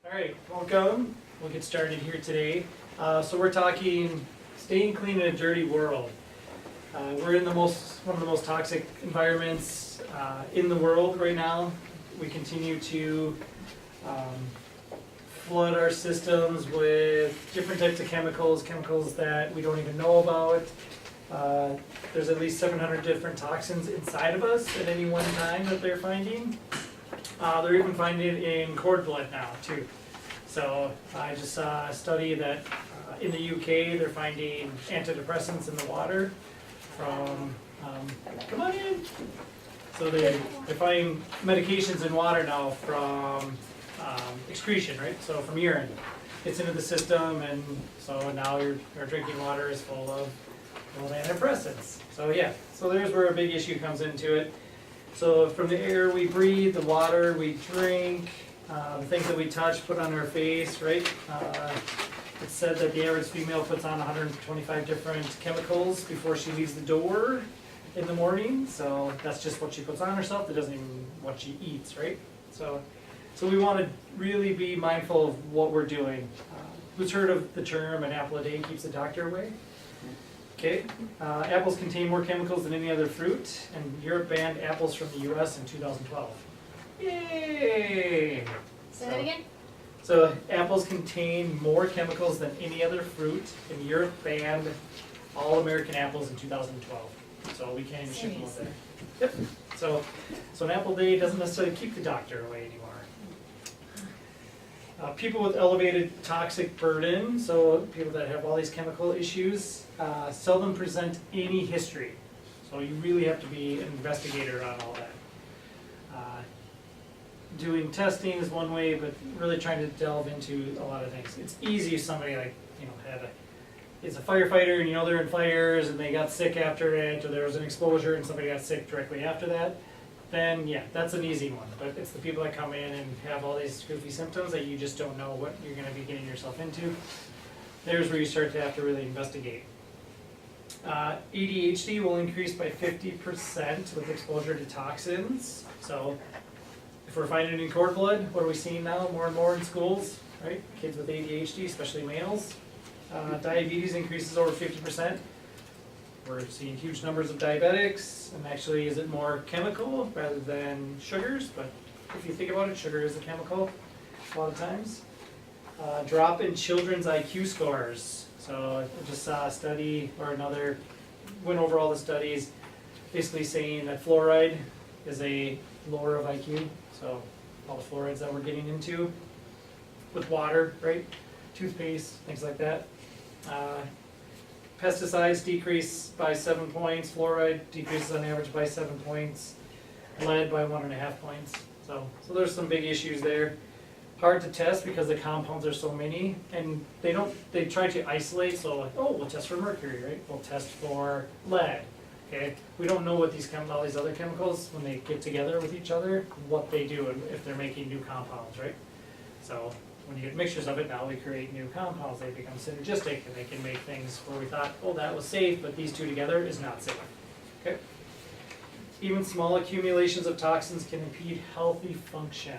All right, welcome. We'll get started here today. So we're talking staying clean in a dirty world. We're in one of the most toxic environments in the world right now. We continue to flood our systems with different types of chemicals that we don't even know about. There's at least 700 different toxins inside of us at any one time that they're finding. They're even finding it in cord blood now too. So I just saw a study that in the UK they're finding antidepressants in the water from, come on in. So they're finding medications in water now from excretion, right? So from urine. It's into the system, and so now our drinking water is full of antidepressants. So yeah, so there's where a big issue comes into it. So from the air we breathe, the water we drink, the things that we touch, put on our face, right? It's said that the average female puts on 125 different chemicals before she leaves the door in the morning. So that's just what she puts on herself. That doesn't even what she eats, right? So we want to really be mindful of what we're doing. Who's heard of the term "an apple a day keeps the doctor away"? Okay, apples contain more chemicals than any other fruit, and Europe banned apples from the U.S. in 2012. Yay! Say that again? So apples contain more chemicals than any other fruit, and Europe banned all American apples in 2012. So we can't even ship them out there. Yep. So an apple day doesn't necessarily keep the doctor away anymore. People with elevated toxic burden, so people that have all these chemical issues, seldom present any history. So you really have to be an investigator on all that. Doing testing is one way, but really trying to delve into a lot of things. It's easy if somebody is a firefighter and they're in fires and they got sick after it, or there was an exposure and somebody got sick directly after that. Then yeah, that's an easy one. But it's the people that come in and have all these goofy symptoms that you just don't know what you're going to be getting yourself into. There's where you start to have to really investigate. ADHD will increase by 50% with exposure to toxins. So if we're finding it in cord blood, what are we seeing now more and more in schools, right? Kids with ADHD, especially males. Diabetes increases over 50%. We're seeing huge numbers of diabetics, and actually is it more chemical rather than sugars, but if you think about it, sugar is a chemical a lot of times. Drop in children's IQ scores. So I just saw a study, or another, went over all the studies, basically saying that fluoride is a lower of IQ, so all the fluorides that we're getting into with water, right? Toothpaste, things like that. Pesticides decrease by 7 points, fluoride decreases on average by 7 points, lead by 1.5 points. So there's some big issues there. Hard to test because the compounds are so many, and they try to isolate, so like, oh, we'll test for mercury, right? We'll test for lead, okay? We don't know what all these other chemicals, when they get together with each other, what they do and if they're making new compounds, right? So when you get mixtures of it, now we create new compounds. They become synergistic, and they can make things where we thought, oh, that was safe, but these two together is not safe. Okay. Even small accumulations of toxins can impede healthy function.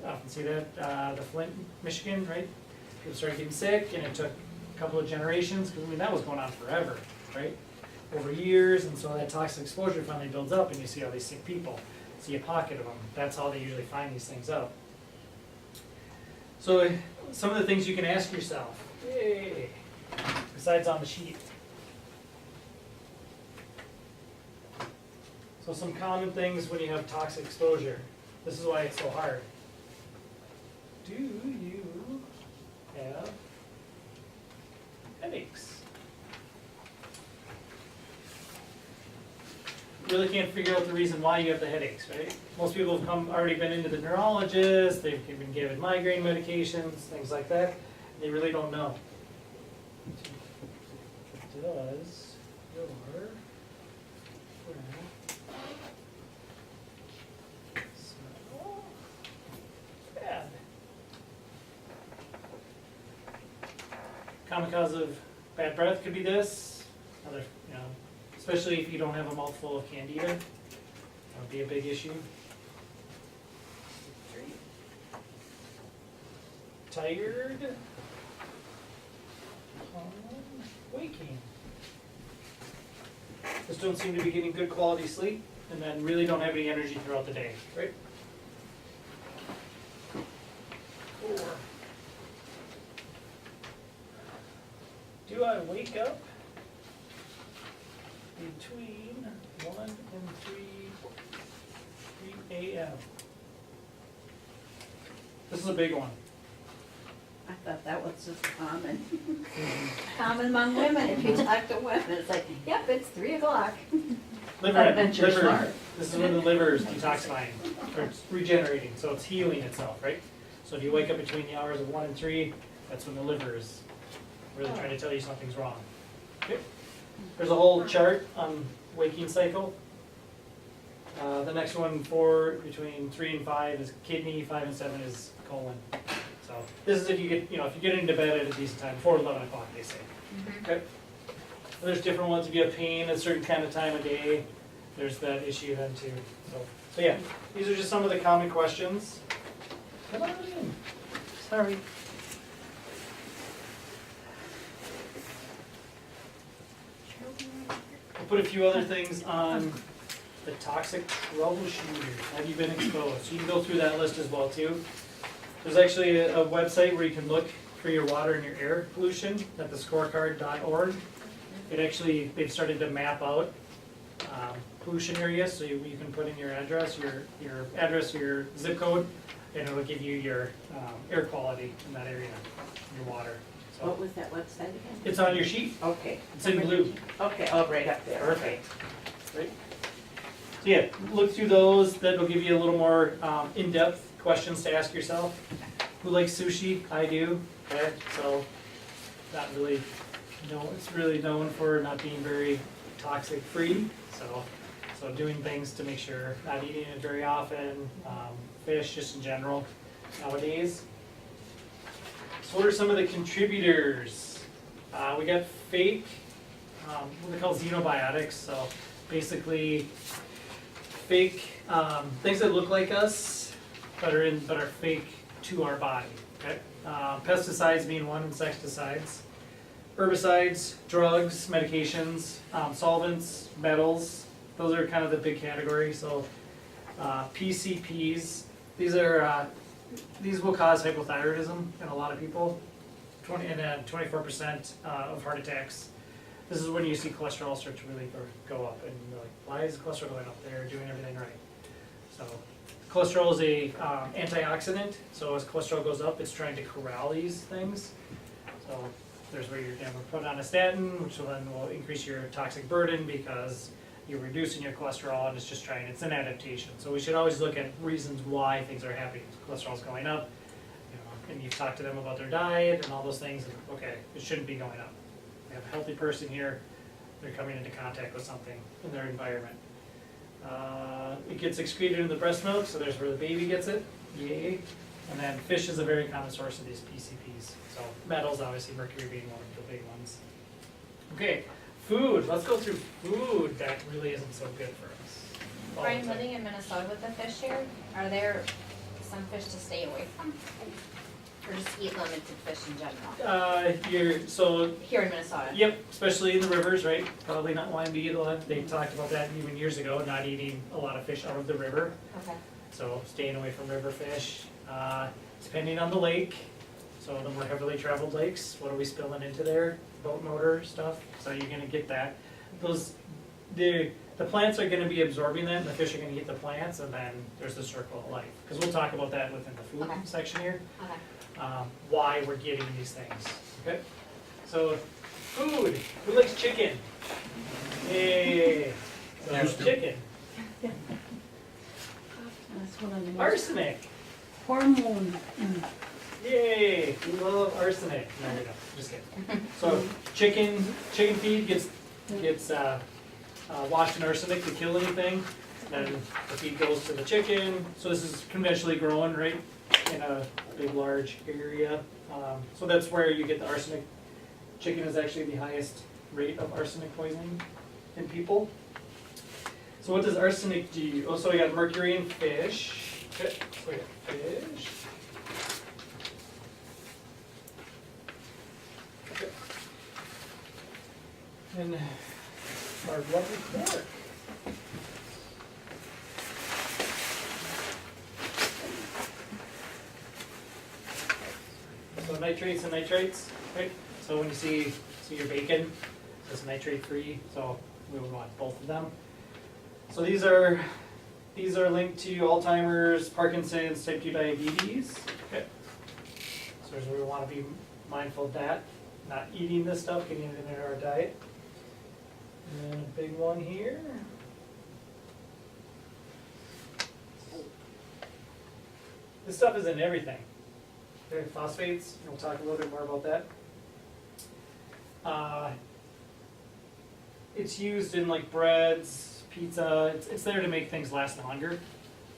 You often see that the Flint, Michigan, right? People started getting sick, and it took a couple of generations, because that was going on forever, right? Over years, and so that toxic exposure finally builds up, and you see all these sick people. See a pocket of them. That's how they usually find these things out. So some of the things you can ask yourself, besides on the sheet. So some common things when you have toxic exposure. This is why it's so hard. Do you have headaches? Really can't figure out the reason why you have the headaches, right? Most people have already been into the neurologist, they've been given migraine medications, things like that. They really don't know. Does your smell bad? Common cause of bad breath could be this. Another, especially if you don't have a mouthful of candida, that would be a big issue. tired upon waking. Just don't seem to be getting good quality sleep, and then really don't have any energy throughout the day, right? 4. Do I wake up between 1 and 3 a.m.? This is a big one. I thought that was just common. Common among women, if you talk to women, it's like, yep, it's 3 o'clock. Liver, this is when the liver is detoxifying, or it's regenerating, so it's healing itself, right? So if you wake up between the hours of 1 and 3, that's when the liver is really trying to tell you something's wrong. Okay. There's a whole chart on waking cycle. The next one, 4, between 3 and 5 is kidney, 5 and 7 is colon. So this is if you get, if you get into bed at a decent time, before 11 o'clock, they say. Okay. There's different ones. If you have pain at a certain kind of time of day, there's that issue then too. So yeah, these are just some of the common questions. Come on in. Sorry. I'll put a few other things on the toxic troubleshooter. Have you been exposed? So you can go through that list as well too. There's actually a website where you can look for your water and your air pollution at thescorecard.org. They've started to map out pollution areas, so you can put in your address, your zip code, and it'll give you your air quality in that area, your water. So What was that website again? it's on your sheet. Okay. It's in blue. Okay, oh, right up there. Perfect. Right. So yeah, look through those. That'll give you a little more in-depth questions to ask yourself. Who likes sushi? I do. Okay, so not really. It's really known for not being very toxic free. So doing things to make sure not eating it very often. Fish just in general nowadays. So what are some of the contributors? We got fake, what they call xenobiotics. So basically fake things that look like us, but are fake to our body. Okay? Pesticides being one, insecticides. Herbicides, drugs, medications, solvents, metals. Those are kind of the big categories. So PCPs, these will cause hypothyroidism in a lot of people. 24% of heart attacks. This is when you see cholesterol start to really go up, and you're like, why is cholesterol going up? They're doing everything right. So cholesterol is a antioxidant. So as cholesterol goes up, it's trying to corral these things. So there's where you're going to put on a statin, which will increase your toxic burden because you're reducing your cholesterol, and it's an adaptation. So we should always look at reasons why things are happening. Cholesterol's going up, and you've talked to them about their diet and all those things, and okay, it shouldn't be going up. We have a healthy person here, they're coming into contact with something in their environment. It gets excreted in the breast milk, so there's where the baby gets it, yay. And then fish is a very common source of these PCPs. So metals, obviously, mercury being one of the big ones. Okay, food. Let's go through food that really isn't so good for us. Brian, living in Minnesota with the fish here, are there some fish to stay away from? Or just eat limited fish in general? Here in Minnesota? Yep, especially in the rivers, right? Probably not wanting to eat a lot. They talked about that even years ago, not eating a lot of fish out of the river. Okay. So staying away from river fish. Depending on the lake, so the more heavily traveled lakes, what are we spilling into there? Boat motor stuff, so you're gonna get that. The plants are gonna be absorbing that, and the fish are gonna eat the plants, and then there's the circle of life. Because we'll talk about that within the food section here. Okay. Why we're getting these things, okay? So, food, who likes chicken? Yay! So, chicken. That's one of the most Arsenic. hormone. Yay! We love arsenic. No, we don't. Just kidding. So chicken feed gets washed in arsenic to kill anything. Then the feed goes to the chicken. So this is conventionally grown, right, in a big, large area. So that's where you get the arsenic. Chicken is actually the highest rate of arsenic poisoning in people. So what does arsenic do? Oh, so we got mercury in fish. Okay, so we got fish. And our blood report. So nitrates and nitrites, right? So when you see your bacon, it's nitrate free, so we would want both of them. So these are linked to Alzheimer's, Parkinson's, type 2 diabetes. Okay. So we want to be mindful of that, not eating this stuff, getting it into our diet. And then a big one here. This stuff is in everything. Okay, phosphates, we'll talk a little bit more about that. It's used in like breads, pizza, it's there to make things last longer,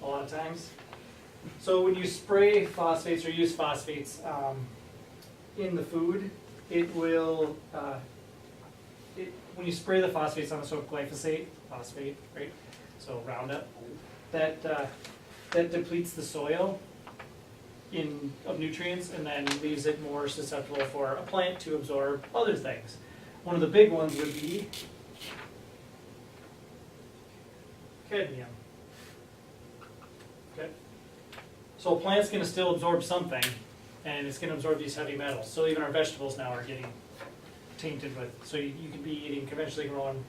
a lot of times. So when you spray phosphates or use phosphates in the food, it will, when you spray the phosphates on the soil, glyphosate, phosphate, right? So Roundup, that depletes the soil of nutrients and then leaves it more susceptible for a plant to absorb other things. One of the big ones would be cadmium. Okay. So a plant's going to still absorb something, and it's going to absorb these heavy metals. So even our vegetables now are getting tainted with. So you could be eating conventionally grown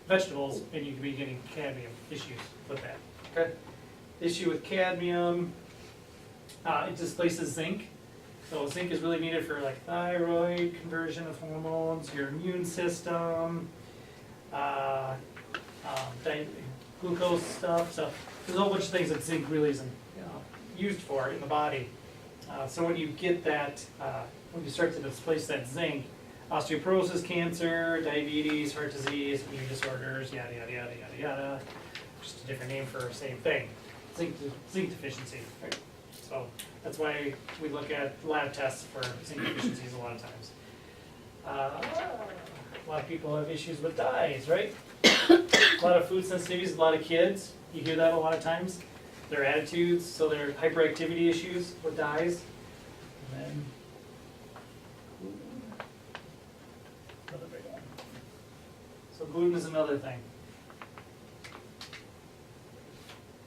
vegetables, and you could be getting cadmium issues with that. Okay. The issue with cadmium, it displaces zinc. So zinc is really needed for like thyroid conversion of hormones, your immune system, glucose stuff. So there's a whole bunch of things that zinc really isn't used for in the body. So when you get that, when you start to displace that zinc, osteoporosis, cancer, diabetes, heart disease, immune disorders, yada, yada, yada, yada, yada. Just a different name for the same thing. Zinc deficiency, right? So that's why we look at lab tests for zinc deficiencies a lot of times. A lot of people have issues with dyes, right? A lot of food sensitivities, a lot of kids, you hear that a lot of times. Their attitudes, so their hyperactivity issues with dyes. And then, another big one. So gluten is another thing.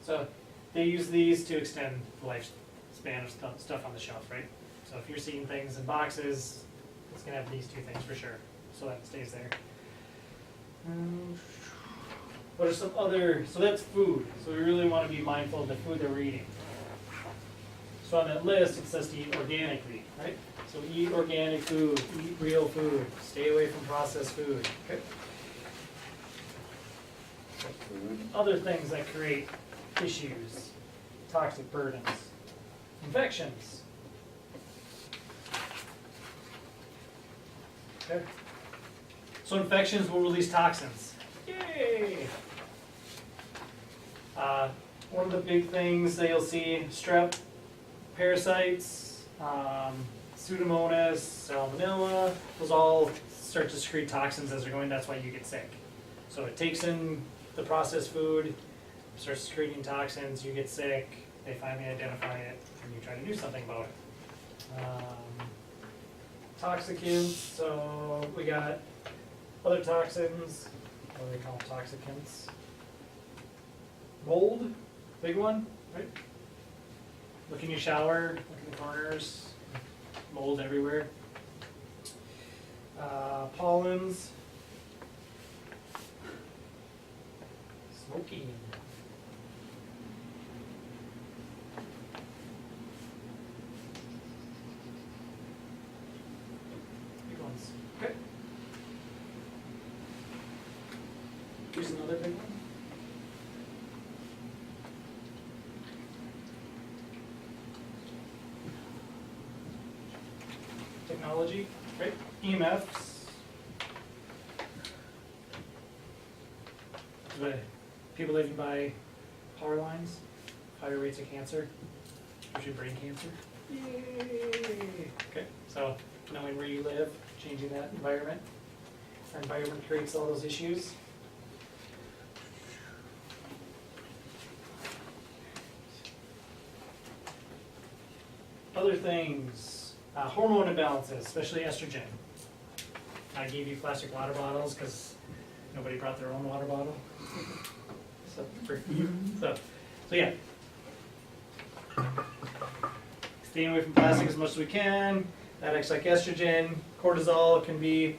So they use these to extend the lifespan of stuff on the shelf, right? So if you're seeing things in boxes, it's gonna have these two things for sure, so that stays there. What are some other, so that's food, so we really want to be mindful of the food that we're eating. So on that list, it says to eat organically, right? So eat organic food, eat real food, stay away from processed food, okay? Other things that create issues, toxic burdens, infections. Okay. So infections will release toxins. Yay! One of the big things that you'll see, strep, parasites, Pseudomonas, Salmonella, those all start to secrete toxins as they're going, that's why you get sick. So it takes in the processed food, starts secreting toxins, you get sick, they finally identify it, and you try to do something about it. Toxicants, so we got other toxins, what do they call them, toxicants? Mold, big one, right? Look in your shower, look in the corners, mold everywhere. Pollens, smoking. Big ones. Okay. Here's another big one. Technology, right? EMFs. But people living by power lines, higher rates of cancer, especially brain cancer. Yay! Okay, so knowing where you live, changing that environment. Our environment creates all those issues. Other things, hormone imbalances, especially estrogen. I gave you plastic water bottles because nobody brought their own water bottle. So, so yeah. Staying away from plastic as much as we can. That acts like estrogen. Cortisol can be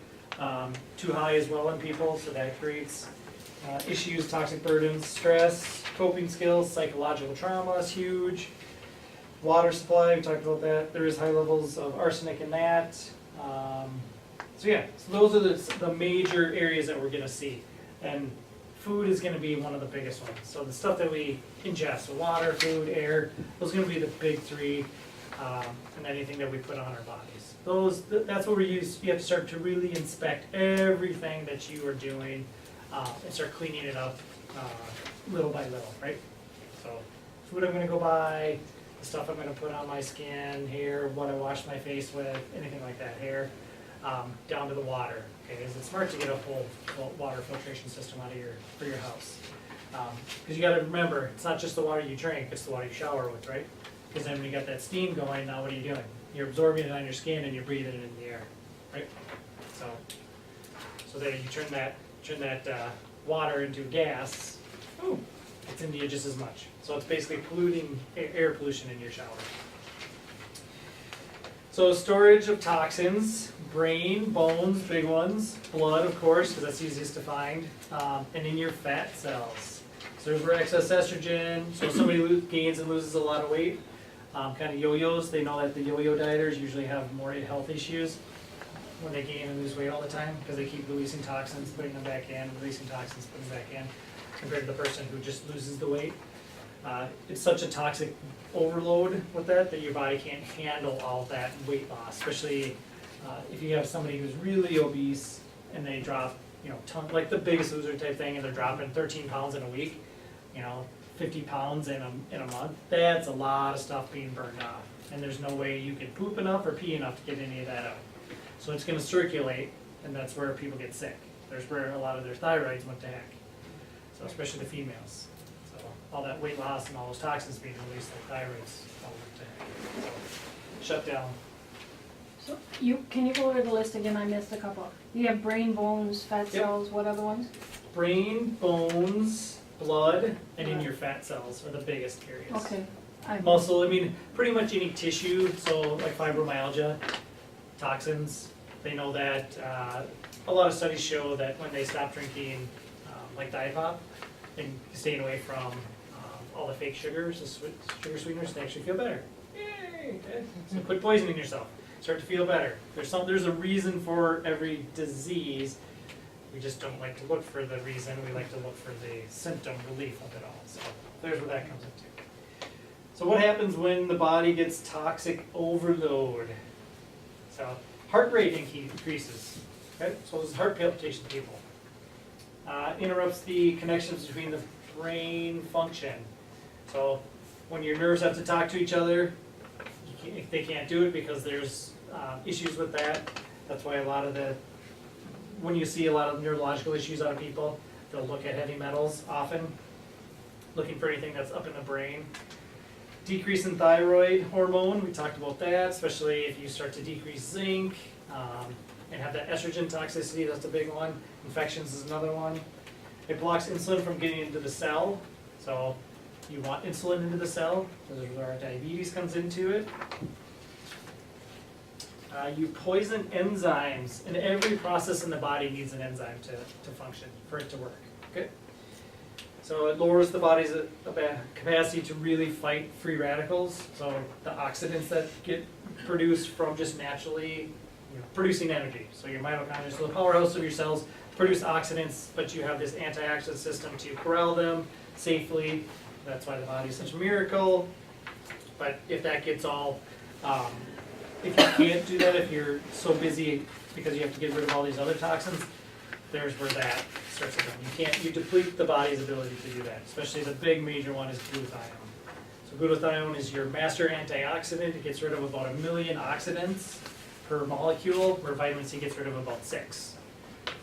too high as well in people, so that creates issues, toxic burdens, stress, coping skills, psychological trauma is huge. Water supply, we talked about that. There is high levels of arsenic in that. So yeah, so those are the major areas that we're gonna see. And food is gonna be one of the biggest ones. So the stuff that we ingest, so water, food, air, those are gonna be the big three, and anything that we put on our bodies. That's what you have to start to really inspect everything that you are doing, and start cleaning it up, little by little, right? So food I'm gonna go buy, the stuff I'm gonna put on my skin, hair, what I wash my face with, anything like that, hair, down to the water. Okay, is it smart to get a full water filtration system out of for your house? Because you gotta remember, it's not just the water you drink, it's the water you shower with, right? Because then when you got that steam going, now what are you doing? You're absorbing it on your skin and you're breathing it in the air, right? So there you turn that water into gas, it's into you just as much. So it's basically polluting, air pollution in your shower. So storage of toxins, brain, bones, big ones, blood, of course, because that's easiest to find, and in your fat cells. So there's where excess estrogen, so if somebody gains and loses a lot of weight, kind of yo-yos, they know that the yo-yo dieters usually have more health issues when they gain and lose weight all the time, because they keep releasing toxins, putting them back in, releasing toxins, putting them back in, compared to the person who just loses the weight. It's such a toxic overload with that your body can't handle all that weight loss, especially if you have somebody who's really obese and they drop, like the Biggest Loser type thing, and they're dropping 13 pounds in a week, 50 pounds in a month. That's a lot of stuff being burned off, and there's no way you can poop enough or pee enough to get any of that out. So it's going to circulate, and that's where people get sick. There's where a lot of their thyroids went to heck. So especially the females. So all that weight loss and all those toxins being released, the thyroids all went to heck. So shut down. So can you go over the list again? I missed a couple. You have brain, bones, fat cells, what other ones? Brain, bones, blood, and in your fat cells are the biggest areas. Okay. Muscle, pretty much any tissue, so like fibromyalgia, toxins, they know that. A lot of studies show that when they stop drinking like Diet Pop and staying away from all the fake sugars, the sugar sweeteners, they actually feel better. Yay! So quit poisoning yourself. Start to feel better. There's a reason for every disease. We just don't like to look for the reason. We like to look for the symptom relief of it all. So there's where that comes into. So what happens when the body gets toxic overload? So heart rate increases. Okay? So this is heart palpitation, people. Interrupts the connections between the brain function. So when your nerves have to talk to each other, they can't do it because there's issues with that. That's why when you see a lot of neurological issues out of people, they'll look at heavy metals often, looking for anything that's up in the brain. Decrease in thyroid hormone, we talked about that, especially if you start to decrease zinc and have that estrogen toxicity, that's a big one. Infections is another one. It blocks insulin from getting into the cell, so you want insulin into the cell, so this is where our diabetes comes into it. You poison enzymes, and every process in the body needs an enzyme to function, for it to work. Okay? So it lowers the body's capacity to really fight free radicals, so the oxidants that get produced from just naturally producing energy. So your mitochondria, so the powerhouse of your cells, produce oxidants, but you have this antioxidant system to corral them safely. That's why the body is such a miracle. But if that gets all, if you can't do that, if you're so busy because you have to get rid of all these other toxins, there's where that starts to go. You deplete the body's ability to do that. Especially the big major one is glutathione. So glutathione is your master antioxidant. It gets rid of about 1 million oxidants per molecule, where vitamin C gets rid of about 6.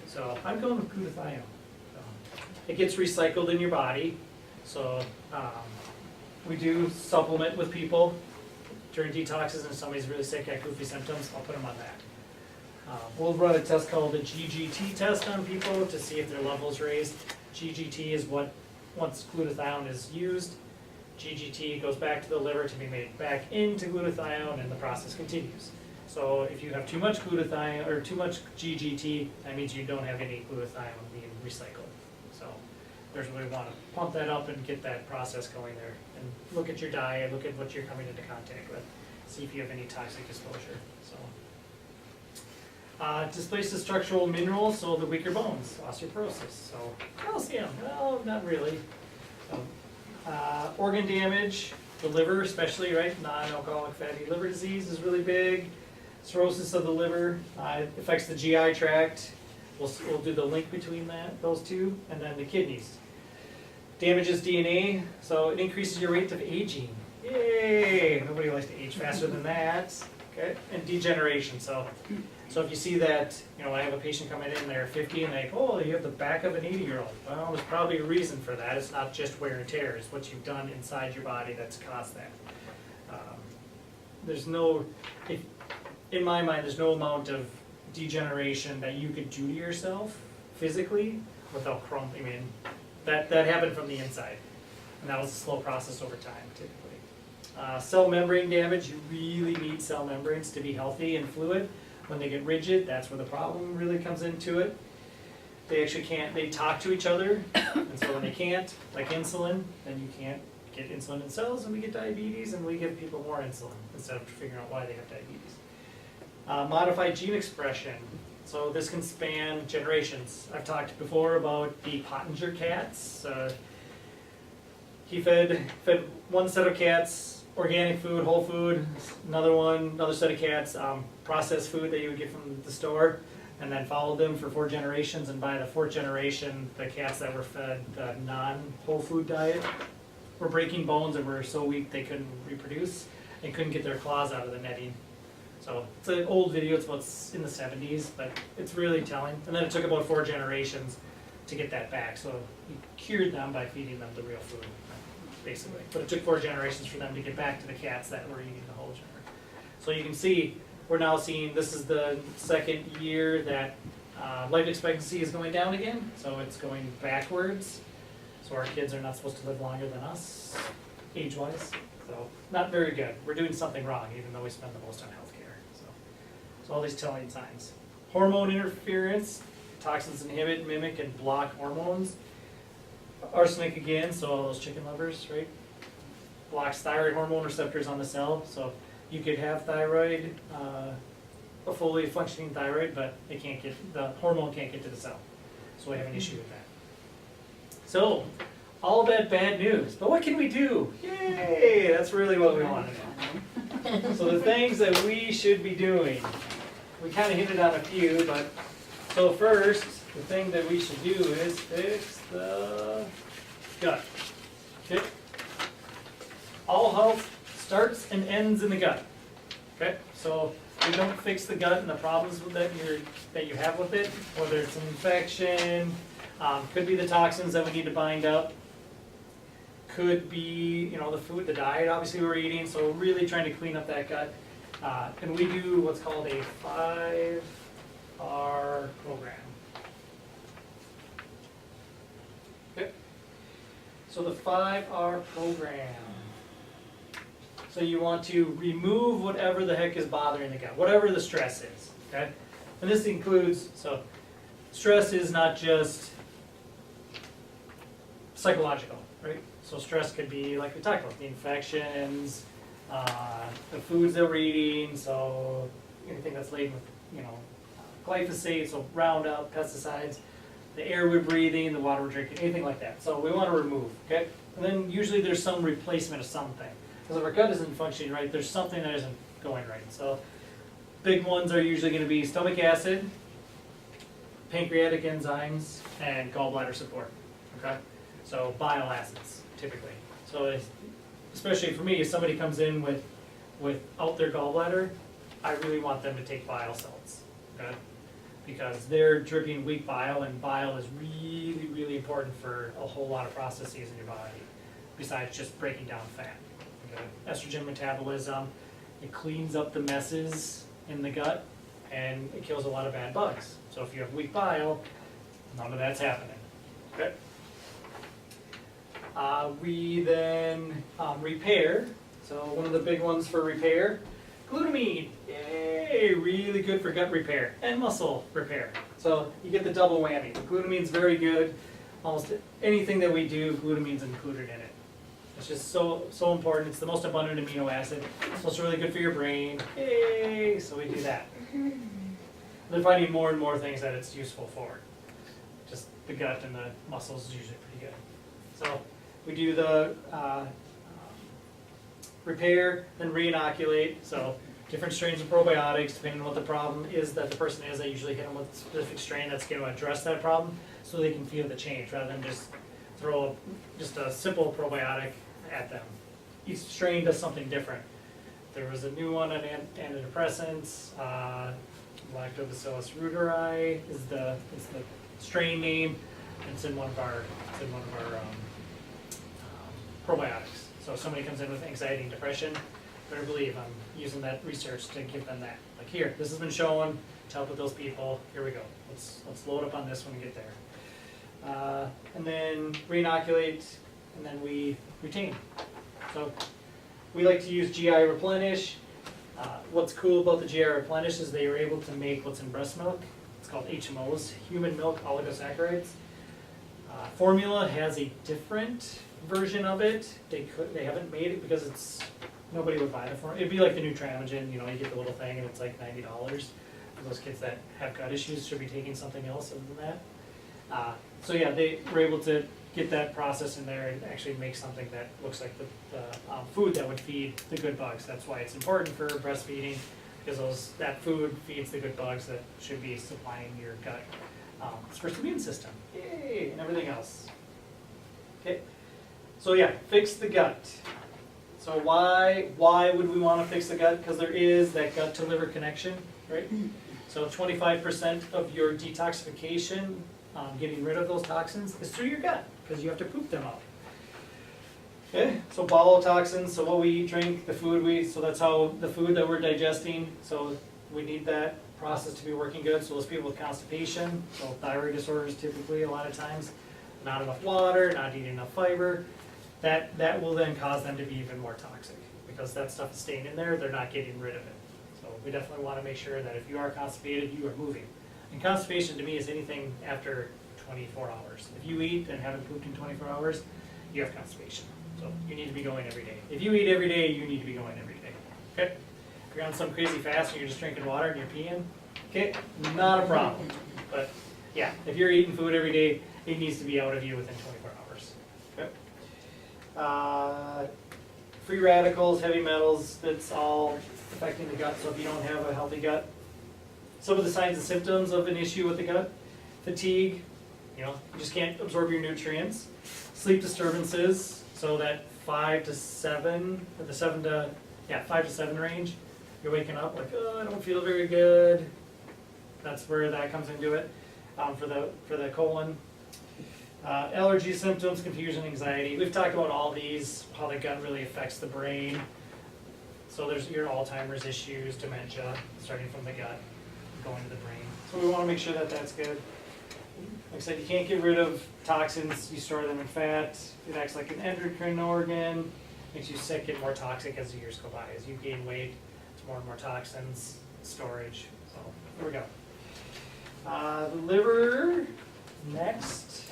So I'm going with glutathione. It gets recycled in your body. So we do supplement with people during detoxes, and if somebody's really sick, got goofy symptoms, I'll put them on that. We'll run a test called a GGT test on people to see if their level's raised. GGT is what, once glutathione is used, GGT goes back to the liver to be made back into glutathione, and the process continues. So if you have too much glutathione, or too much GGT, that means you don't have any glutathione being recycled. So there's where we want to pump that up and get that process going there. And look at your diet, look at what you're coming into contact with, see if you have any toxic exposure, so. Displaces structural minerals, so the weaker bones, osteoporosis, so calcium, well, not really. Organ damage, the liver especially, right, non-alcoholic fatty liver disease is really big. Cirrhosis of the liver, it affects the GI tract, we'll do the link between those two, and then the kidneys. Damages DNA, so it increases your rate of aging. Yay, nobody likes to age faster than that. Okay, and degeneration, so if you see that, you know, I have a patient coming in, they're 50 and they, oh, you have the back of an 80-year-old. Well, there's probably a reason for that. It's not just wear and tear, it's what you've done inside your body that's caused that. There's no, in my mind, there's no amount of degeneration that you could do to yourself physically without crumbling. I mean, that happened from the inside, and that was a slow process over time, typically. Cell membrane damage, you really need cell membranes to be healthy and fluid. When they get rigid, that's where the problem really comes into it. They actually can't, they talk to each other, and so when they can't, like insulin, then you can't get insulin in cells, and we get diabetes, and we give people more insulin instead of figuring out why they have diabetes. Modified gene expression, so this can span generations. I've talked before about the Pottinger cats. He fed one set of cats organic food, whole food, another set of cats, processed food that you would get from the store, and then followed them for 4 generations, and by the 4th generation, the cats that were fed the non-whole food diet were breaking bones and were so weak they couldn't reproduce and couldn't get their claws out of the netting. So it's an old video, it's about in the 70s, but it's really telling. And then it took about 4 generations to get that back, so he cured them by feeding them the real food, basically. But it took 4 generations for them to get back to the cats that were eating the whole jar. So you can see, we're now seeing, this is the 2nd year that life expectancy is going down again, so it's going backwards. So our kids are not supposed to live longer than us, age-wise. So not very good. We're doing something wrong, even though we spend the most on healthcare. So all these telling signs. Hormone interference, toxins inhibit, mimic, and block hormones. Arsenic again, so all those chicken livers, right? Blocks thyroid hormone receptors on the cell, so you could have thyroid, a fully functioning thyroid, but it can't get, the hormone can't get to the cell. So we have an issue with that. So, all that bad news, but what can we do? Yay, that's really what we want to know. So the things that we should be doing, we kind of hinted on a few, but, so first, the thing that we should do is fix the gut. Okay? All health starts and ends in the gut. Okay? So if you don't fix the gut and the problems with that you have with it, whether it's an infection, could be the toxins that we need to bind up, could be, you know, the food, the diet obviously we're eating, so really trying to clean up that gut. And we do what's called a 5R program. Okay. So the 5R program. So you want to remove whatever the heck is bothering the gut, whatever the stress is, okay? And this includes, so stress is not just psychological, right? So stress could be, like we talked about, the infections, the foods that we're eating, so anything that's laden with, you know, glyphosate, so Roundup, pesticides, the air we're breathing, the water we're drinking, anything like that. So we want to remove, okay? And then usually there's some replacement of something. Because if our gut isn't functioning right, there's something that isn't going right. So big ones are usually going to be stomach acid, pancreatic enzymes, and gallbladder support, okay? So bile acids, typically. So especially for me, if somebody comes in without their gallbladder, I really want them to take bile salts, okay? Because they're dripping weak bile, and bile is really, really important for a whole lot of processes in your body, besides just breaking down fat. Okay? Estrogen metabolism, it cleans up the messes in the gut, and it kills a lot of bad bugs. So if you have weak bile, none of that's happening. Okay. We then repair. So one of the big ones for repair, glutamine. Yay! Really good for gut repair and muscle repair. So you get the double whammy. The glutamine's very good. Almost anything that we do, glutamine's included in it. It's just so important. It's the most abundant amino acid. So it's really good for your brain. Yay! So we do that. They're finding more and more things that it's useful for. Just the gut and the muscles is usually pretty good. So we do the repair, then re-inoculate. So different strains of probiotics, depending on what the problem is that the person is. I usually hit them with a specific strain that's going to address that problem so they can feel the change rather than just throw just a simple probiotic at them. Each strain does something different. There was a new one on antidepressants. Lactobacillus reuteri is the strain name. It's in one of our probiotics. So if somebody comes in with anxiety and depression, better believe I'm using that research to give them that. Like here, this has been shown to help with those people. Here we go. Let's load up on this when we get there. And then re-inoculate, and then we retain. So we like to use GI Replenish. What's cool about the GI Replenish is they are able to make what's in breast milk. It's called HMOs, human milk oligosaccharides. Formula has a different version of it. They haven't made it because nobody would buy the formula. It'd be like the Nutramigen, you get the little thing and it's like $90. For those kids that have gut issues, should be taking something else other than that. So yeah, they were able to get that process in there and actually make something that looks like the food that would feed the good bugs. That's why it's important for breastfeeding, because that food feeds the good bugs that should be supplying your gut. It's for the immune system, yay, and everything else. Okay, so yeah, fix the gut. So why would we want to fix the gut? Because there is that gut to liver connection, right? So 25% of your detoxification, getting rid of those toxins, is through your gut, because you have to poop them out. Okay, so bowel toxins, so what we eat, drink, the food we eat, so that's how the food that we're digesting, so we need that process to be working good. So those people with constipation, so thyroid disorders typically a lot of times, not enough water, not eating enough fiber, that will then cause them to be even more toxic, because that stuff is staying in there, they're not getting rid of it. So we definitely want to make sure that if you are constipated, you are moving. And constipation to me is anything after 24 hours. If you eat and haven't pooped in 24 hours, you have constipation. So you need to be going every day. If you eat every day, you need to be going every day. Okay? If you're on some crazy fast and you're just drinking water and you're peeing, okay, not a problem. But yeah, if you're eating food every day, it needs to be out of you within 24 hours. Okay? Free radicals, heavy metals, that's all affecting the gut. So if you don't have a healthy gut, some of the signs and symptoms of an issue with the gut: fatigue, you just can't absorb your nutrients. Sleep disturbances, so that 5 to 7, or the 5 to 7 range, you're waking up like, oh, I don't feel very good. That's where that comes into it for the colon. Allergy symptoms, confusion, anxiety. We've talked about all these, how the gut really affects the brain. So there's your Alzheimer's issues, dementia, starting from the gut, going to the brain. So we want to make sure that that's good. Like I said, you can't get rid of toxins, you store them in fat. It acts like an endocrine organ, makes you sick and more toxic as the years go by. As you gain weight, it's more and more toxins, storage. So here we go. The liver, next.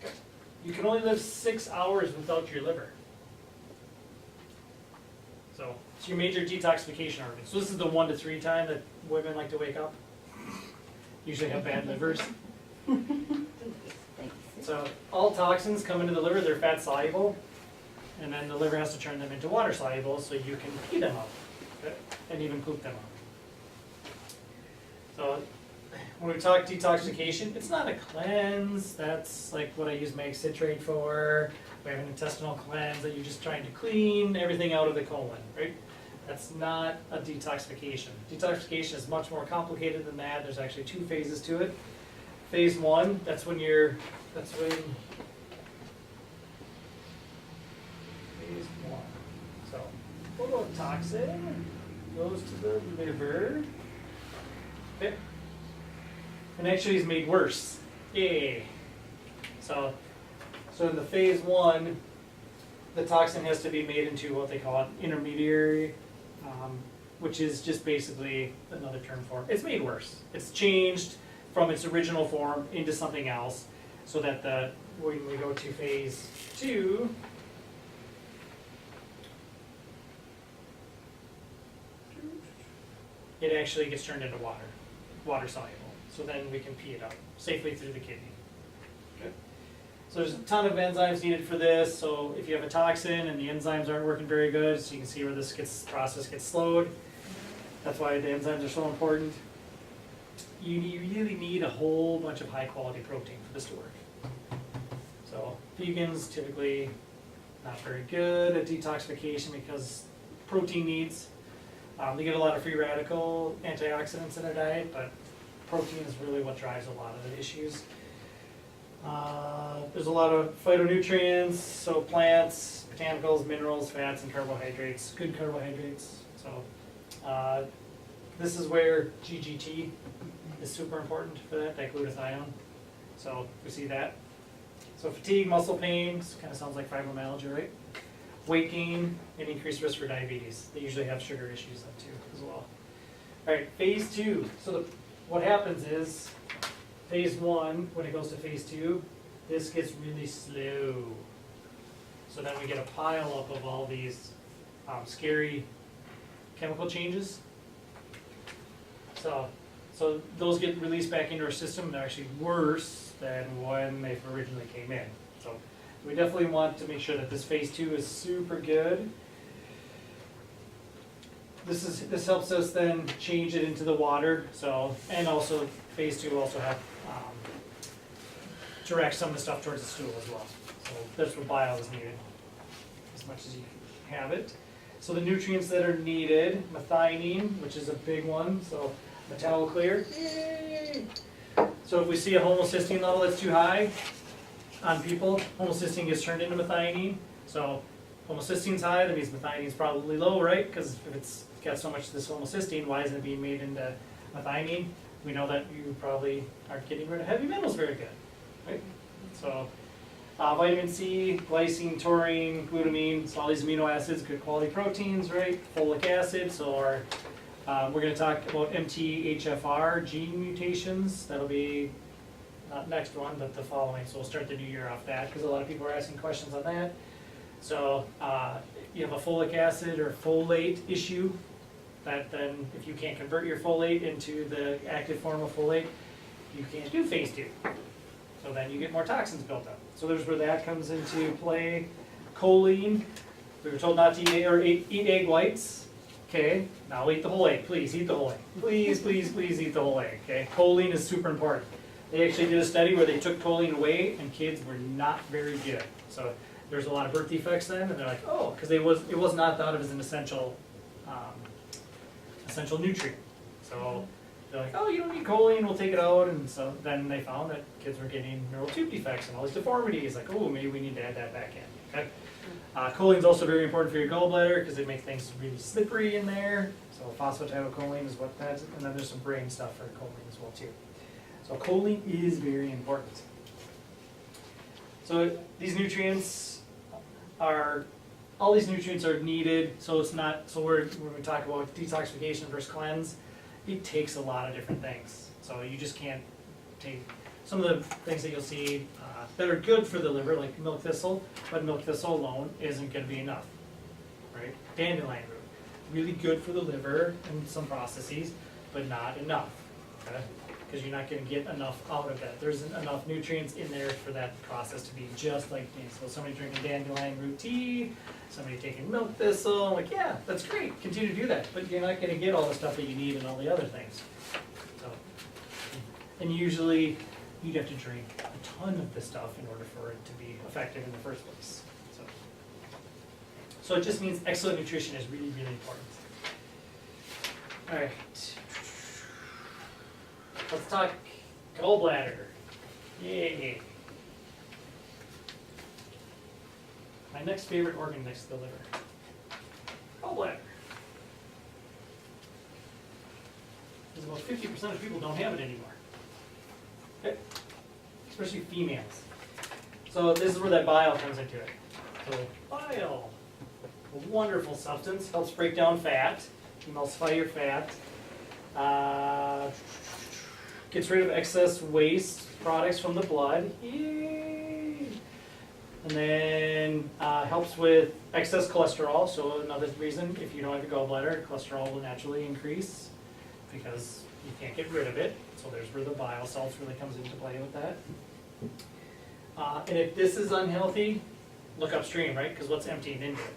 Okay. You can only live 6 hours without your liver. So it's your major detoxification organ. So this is the 1 to 3 time that women like to wake up. Usually have bad livers. So all toxins come into the liver, they're fat soluble, and then the liver has to turn them into water soluble so you can pee them up, okay? And even poop them up. So when we talk detoxification, it's not a cleanse. That's like what I use mag citrate for. We have an intestinal cleanse that you're just trying to clean everything out of the colon, right? That's not a detoxification. Detoxification is much more complicated than that. There's actually 2 phases to it. Phase 1, that's when phase one. So, phototoxin goes to the liver. Okay. And actually is made worse. Yay. So in the phase one, the toxin has to be made into what they call an intermediary, which is just basically another term for it. It's made worse. It's changed from its original form into something else, so that when we go to phase two, it actually gets turned into water soluble. So then we can pee it out safely through the kidney. Okay. So there's a ton of enzymes needed for this. So if you have a toxin and the enzymes aren't working very good, so you can see where this process gets slowed. That's why the enzymes are so important. You really need a whole bunch of high quality protein for this to work. So vegans typically not very good at detoxification because protein needs. They get a lot of free radical antioxidants in their diet, but protein is really what drives a lot of the issues. There's a lot of phytonutrients, so plants, botanicals, minerals, fats, and carbohydrates, good carbohydrates. So this is where GGT is super important for that glutathione. So we see that. So fatigue, muscle pain, kind of sounds like fibromyalgia, right? Weight gain, and increased risk for diabetes. They usually have sugar issues then too as well. All right, phase two. So what happens is, phase one, when it goes to phase two, this gets really slow. So then we get a pile up of all these scary chemical changes. So those get released back into our system. They're actually worse than when they originally came in. So we definitely want to make sure that this phase two is super good. This helps us then change it into the water. So, and also phase two also have direct some of the stuff towards the stool as well. So that's what bile is needed as much as you have it. So the nutrients that are needed, methionine, which is a big one. So Metalloclear. Yay! So if we see a homocysteine level that's too high on people, homocysteine gets turned into methionine. So homocysteine's high, that means methionine's probably low, right? Because if it's got so much of this homocysteine, why isn't it being made into methionine? We know that you probably aren't getting rid of heavy metals very good, right? So vitamin C, glycine, taurine, glutamine, so all these amino acids, good quality proteins, right? Folic acid, so our we're going to talk about MTHFR gene mutations. That'll be not next one, but the following. So we'll start the new year off that because a lot of people are asking questions on that. So you have a folic acid or folate issue. That then, if you can't convert your folate into the active form of folate, you can't do phase two. So then you get more toxins built up. So there's where that comes into play. Choline. We were told not to eat egg whites. Okay, now eat the whole egg. Please eat the whole egg. Please, please, please eat the whole egg. Okay, choline is super important. They actually did a study where they took choline away and kids were not very good. So there's a lot of birth defects then, and they're like, oh, because it was not thought of as an essential nutrient. So they're like, oh, you don't need choline, we'll take it out. And so then they found that kids were getting neural tube defects and all these deformities. Like, oh, maybe we need to add that back in. Okay. Choline is also very important for your gallbladder because it makes things really slippery in there. So phosphatidylcholine is what that's, and then there's some brain stuff for choline as well too. So choline is very important. So these nutrients are, all these nutrients are needed. So it's not, so when we talk about detoxification versus cleanse, it takes a lot of different things. So you just can't take some of the things that you'll see that are good for the liver, like milk thistle, but milk thistle alone isn't going to be enough, right? Dandelion root, really good for the liver and some processes, but not enough, okay? Because you're not going to get enough out of that. There's enough nutrients in there for that process to be just like me. So somebody drinking dandelion root tea, somebody taking milk thistle, like, yeah, that's great, continue to do that, but you're not going to get all the stuff that you need and all the other things. So, and usually you'd have to drink a ton of this stuff in order for it to be effective in the first place. So it just means excellent nutrition is really, really important. All right. Let's talk gallbladder. Yay. My next favorite organ next to the liver. Gallbladder. Because about 50% of people don't have it anymore. Okay? Especially females. So this is where that bile comes into it. So bile, a wonderful substance, helps break down fat, emulsify your fat, gets rid of excess waste products from the blood. Yay! And then helps with excess cholesterol. So another reason, if you don't have a gallbladder, cholesterol will naturally increase because you can't get rid of it. So there's where the bile salts really comes into play with that. And if this is unhealthy, look upstream, right? Because what's emptying into it?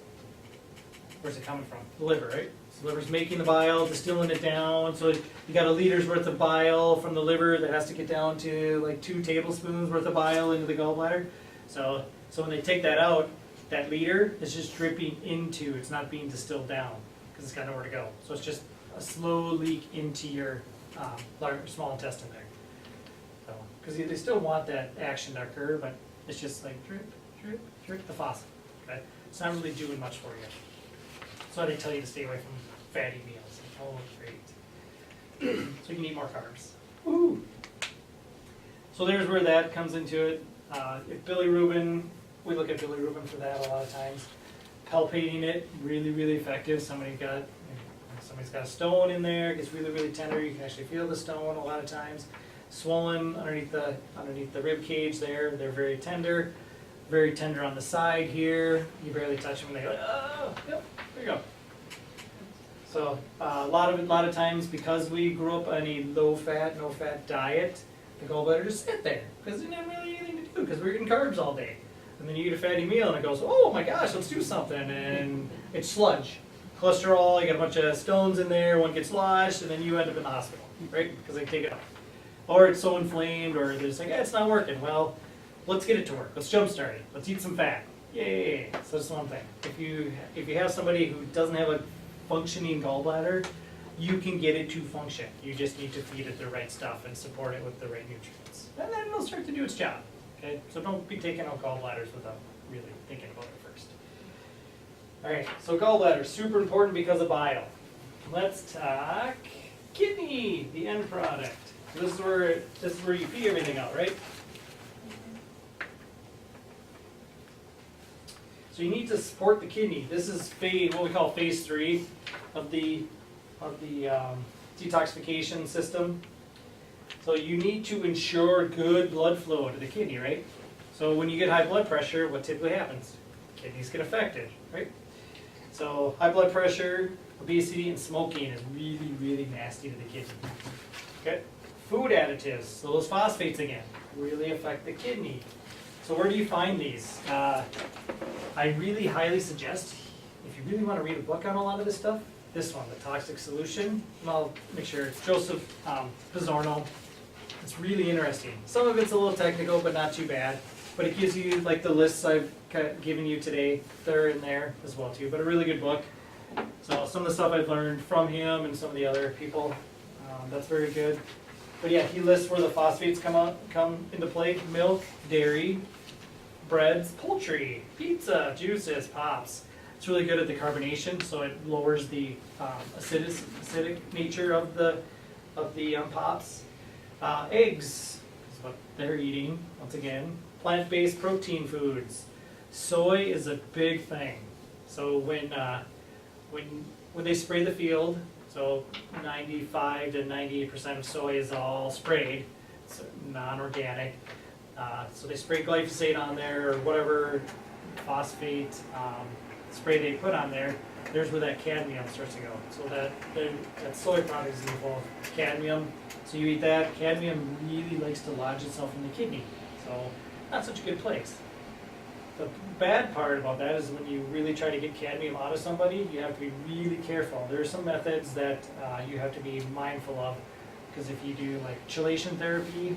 Where's it coming from? The liver, right? So the liver's making the bile, distilling it down. So you got a liter's worth of bile from the liver that has to get down to like 2 tablespoons worth of bile into the gallbladder. So when they take that out, that liter is just dripping into, it's not being distilled down because it's got nowhere to go. So it's just a slow leak into your small intestine there. So, because they still want that action to occur, but it's just like drip, drip, drip the faucet. Okay? It's not really doing much for you. That's why they tell you to stay away from fatty meals. Like, oh, great. So you can eat more carbs. Woo! So there's where that comes into it. If bilirubin, we look at bilirubin for that a lot of times. Palpating it, really, really effective. Somebody's got a stone in there, it gets really, really tender. You can actually feel the stone a lot of times. Swollen underneath the rib cage there. They're very tender on the side here. You barely touch them and they go, oh, yep, there you go. So a lot of times because we grew up on a low fat, no fat diet, the gallbladder just sit there because there's not really anything to do because we're eating carbs all day. And then you eat a fatty meal and it goes, oh my gosh, let's do something, and it's sludge. Cholesterol, you got a bunch of stones in there, one gets lodged, and then you end up in the hospital, right? Because they take it out. Or it's so inflamed, or they're just like, it's not working. Well, let's get it to work. Let's jumpstart it. Let's eat some fat. Yay! So that's one thing. If you have somebody who doesn't have a functioning gallbladder, you can get it to function. You just need to feed it the right stuff and support it with the right nutrients. And then it'll start to do its job. Okay? So don't be taking out gallbladders without really thinking about it first. Alright, so gallbladder, super important because of bile. Let's talk kidney, the end product. So this is where you pee everything out, right? So you need to support the kidney. This is what we call phase 3 of the detoxification system. So you need to ensure good blood flow to the kidney, right? So when you get high blood pressure, what typically happens? Kidneys get affected, right? So high blood pressure, obesity, and smoking is really, really nasty to the kidney. Okay? Food additives, so those phosphates again, really affect the kidney. So where do you find these? I really highly suggest, if you really want to read a book on a lot of this stuff, this one, The Toxic Solution. And I'll make sure it's Joseph Pizzorno. It's really interesting. Some of it's a little technical, but not too bad. But it gives you, like the lists I've given you today, they're in there as well too. But a really good book. So some of the stuff I've learned from him and some of the other people, that's very good. But yeah, he lists where the phosphates come into play: milk, dairy, breads, poultry, pizza, juices, pops. It's really good at the carbonation, so it lowers the acidic nature of the pops. Eggs is what they're eating. Once again, plant-based protein foods. Soy is a big thing. So when they spray the field, so 95 to 98% of soy is all sprayed. It's non-organic. So they spray glyphosate on there or whatever phosphate spray they put on there. There's where that cadmium starts to go. So that soy product is full of cadmium. So you eat that, cadmium really likes to lodge itself in the kidney. So not such a good place. The bad part about that is when you really try to get cadmium out of somebody, you have to be really careful. There are some methods that you have to be mindful of, because if you do like chelation therapy,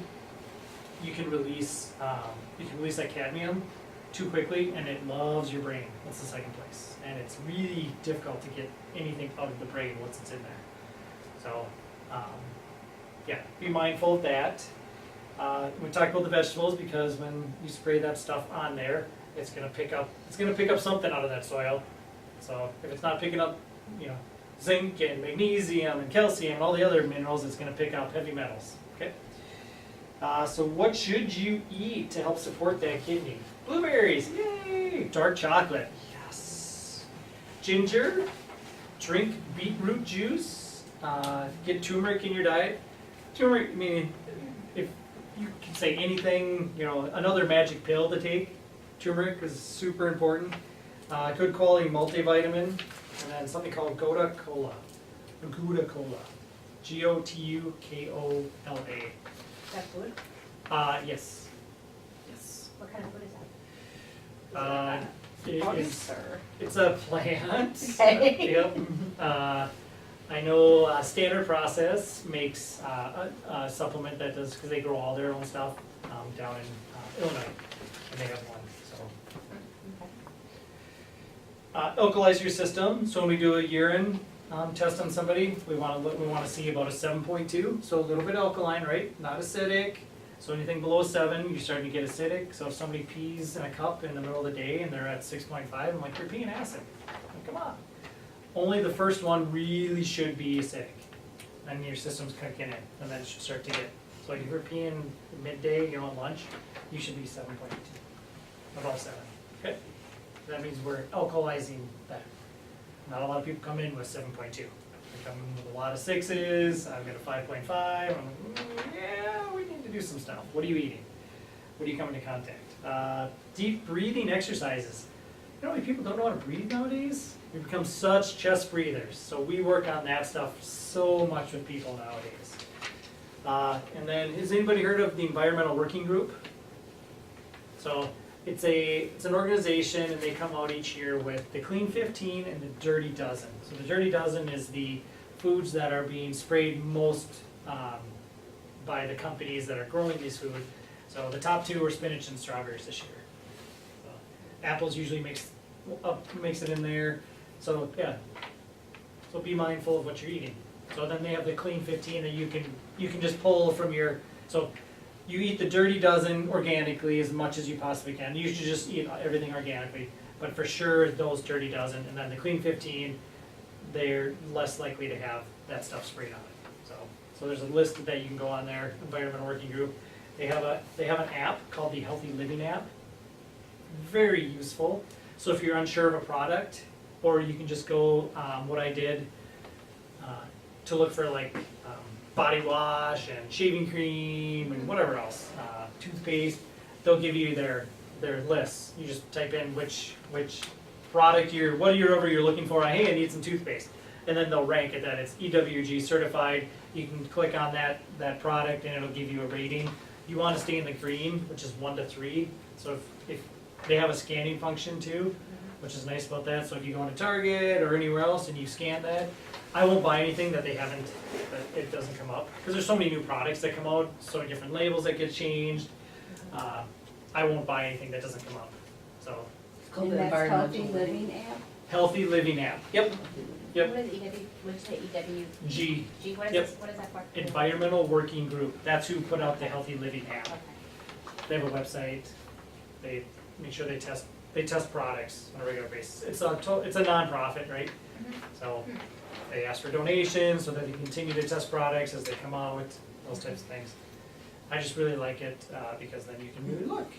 you can release that cadmium too quickly, and it loves your brain. That's the second place, and it's really difficult to get anything out of the brain once it's in there. So, yeah, be mindful of that. We talked about the vegetables because when you spray that stuff on there, it's gonna pick up something out of that soil. So if it's not picking up, zinc and magnesium and calcium and all the other minerals, it's gonna pick up heavy metals, okay? So what should you eat to help support that kidney? Blueberries, yay! Dark chocolate, yes. Ginger, drink beetroot juice, get turmeric in your diet. Turmeric, I mean, if you can say anything, another magic pill to take, turmeric is super important. Good quality multivitamin, and then something called Gotu Kola. Gotu Kola. Gotukola. That food? Yes. Yes. What kind of food is that? It's a plant. Okay. Yep. I know Standard Process makes a supplement that does, because they grow all their own stuff down in Illinois, and they have one. So alkalize your system. So when we do a urine test on somebody, we want to see about a 7.2. So a little bit alkaline, right? Not acidic. So anything below 7, you're starting to get acidic. So if somebody pees in a cup in the middle of the day and they're at 6.5, I'm like, you're peeing acid. Like, come on. Only the first one really should be acidic. And your system's kicking in, and then it should start to get. So if you're peeing midday, at lunch, you should be 7.2, above 7. Okay. That means we're alkalizing that. Not a lot of people come in with 7.2. They come in with a lot of 6s. I've got a 5.5. I'm like, yeah, we need to do some stuff. What are you eating? What are you coming into contact? Deep breathing exercises. You know how many people don't know how to breathe nowadays? We become such chest breathers. So we work on that stuff so much with people nowadays. And then, has anybody heard of the Environmental Working Group? So it's an organization, and they come out each year with the Clean 15 and the Dirty Dozen. So the Dirty Dozen is the foods that are being sprayed most by the companies that are growing these foods. So the top 2 are spinach and strawberries this year. So apples usually makes it in there. So yeah, so be mindful of what you're eating. So then they have the Clean 15 that you can just pull from your. So you eat the Dirty Dozen organically as much as you possibly can. You should just eat everything organically, but for sure those Dirty Dozen, and then the Clean 15, they're less likely to have that stuff sprayed on it. So there's a list that you can go on there. Environmental Working Group. They have an app called the Healthy Living app. Very useful. So if you're unsure of a product, or you can just go, what I did, to look for like body wash and shaving cream and whatever else, toothpaste, they'll give you their lists. You just type in which product whatever you're looking for. Hey, I need some toothpaste. And then they'll rank it that it's EWG certified. You can click on that product and it'll give you a rating. You want to stay in the green, which is 1 to 3. So if they have a scanning function too, which is nice about that. So if you go into Target or anywhere else and you scan that, I won't buy anything that that it doesn't come up. Because there's so many new products that come out, so many different labels that get changed. I won't buy anything that doesn't come up. So, It's called the Healthy Living app. Healthy Living app. Yep. Yep. What is EW, what's the EW? G. G, what is Yep. this, what is that for? Environmental Working Group. That's who put out the Healthy Living app. Okay. They have a website. They make sure they test products on a regular basis. It's a non-profit, right? So they ask for donations so that they continue to test products as they come out, those types of things. I just really like it because then you can really look.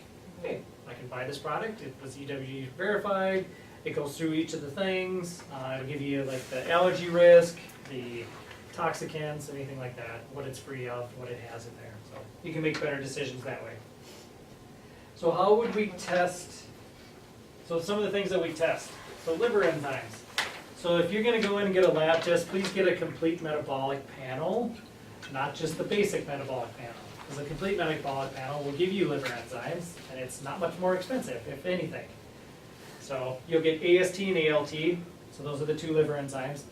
Hey, I can buy this product. It was EWG verified. It goes through each of the things. It'll give you like the allergy risk, the toxicants, anything like that, what it's free of, what it has in there. So you can make better decisions that way. So how would we test? So some of the things that we test. So liver enzymes. So if you're going to go in and get a lab test, please get a complete metabolic panel, not just the basic metabolic panel. Because the complete metabolic panel will give you liver enzymes, and it's not much more expensive, if anything. So you'll get AST and ALT. So those are the 2 liver enzymes.